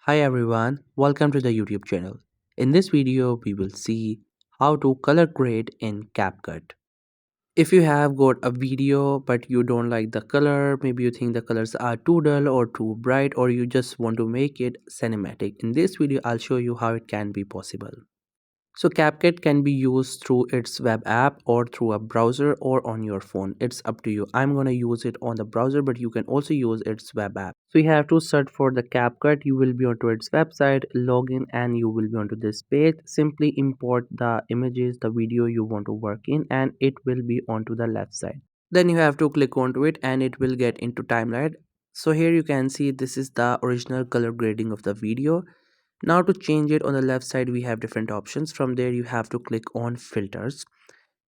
Hi everyone, welcome to the YouTube channel. In this video, we will see how to color grade in CapCut. If you have got a video but you don't like the color, maybe you think the colors are too dull or too bright, or you just want to make it cinematic, in this video I'll show you how it can be possible. So CapCut can be used through its web app or through a browser or on your phone. It's up to you. I'm going to use it on the browser, but you can also use its web app. So you have to search for the CapCut. You will be onto its website, log in, and you will be onto this page. Simply import the images, the video you want to work in, and it will be onto the left side. Then you have to click onto it and it will get into timeline. So here you can see this is the original color grading of the video. Now to change it, on the left side we have different options. From there you have to click on filters,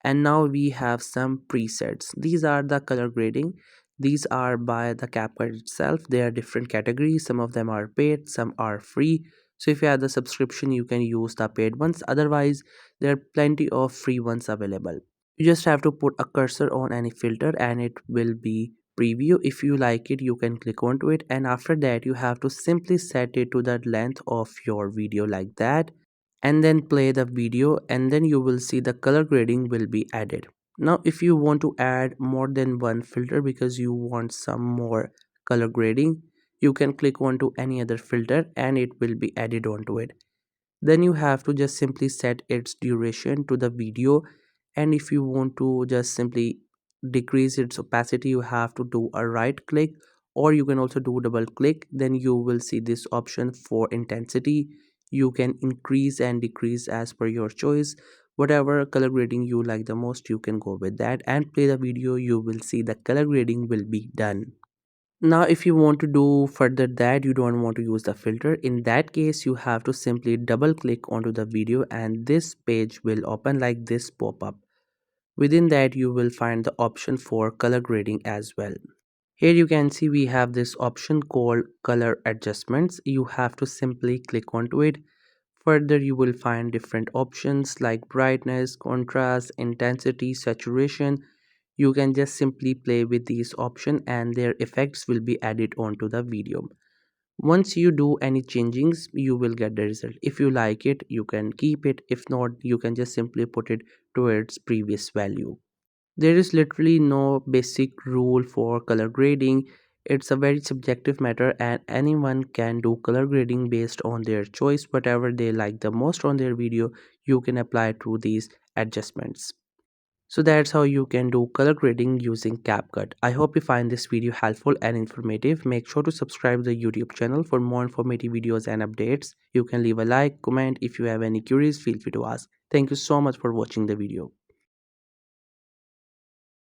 and now we have some presets. These are the color grading. These are by the CapCut itself. They are different categories. Some of them are paid, some are free. So if you have the subscription, you can use the paid ones. Otherwise, there are plenty of free ones available. You just have to put a cursor on any filter and it will be preview. If you like it, you can click onto it, and after that you have to simply set it to the length of your video like that, and then play the video, and then you will see the color grading will be added. Now if you want to add more than one filter because you want some more color grading, you can click onto any other filter and it will be added onto it. Then you have to just simply set its duration to the video, and if you want to just simply decrease its opacity, you have to do a right click, or you can also do double click. Then you will see this option for intensity. You can increase and decrease as per your choice. Whatever color grading you like the most, you can go with that and play the video. You will see the color grading will be done. Now if you want to do further that you don't want to use the filter, in that case you have to simply double click onto the video and this page will open like this pop-up. Within that you will find the option for color grading as well. Here you can see we have this option called color adjustments. You have to simply click onto it. Further you will find different options like brightness, contrast, intensity, saturation. You can just simply play with these options and their effects will be added onto the video. Once you do any changings, you will get the result. If you like it, you can keep it. If not, you can just simply put it to its previous value. There is literally no basic rule for color grading. It's a very subjective matter and anyone can do color grading based on their choice. Whatever they like the most on their video, you can apply to these adjustments. So that's how you can do color grading using CapCut. I hope you find this video helpful and informative. Make sure to subscribe to the YouTube channel for more informative videos and updates. You can leave a like, comment. If you have any queries, feel free to ask. Thank you so much for watching the video.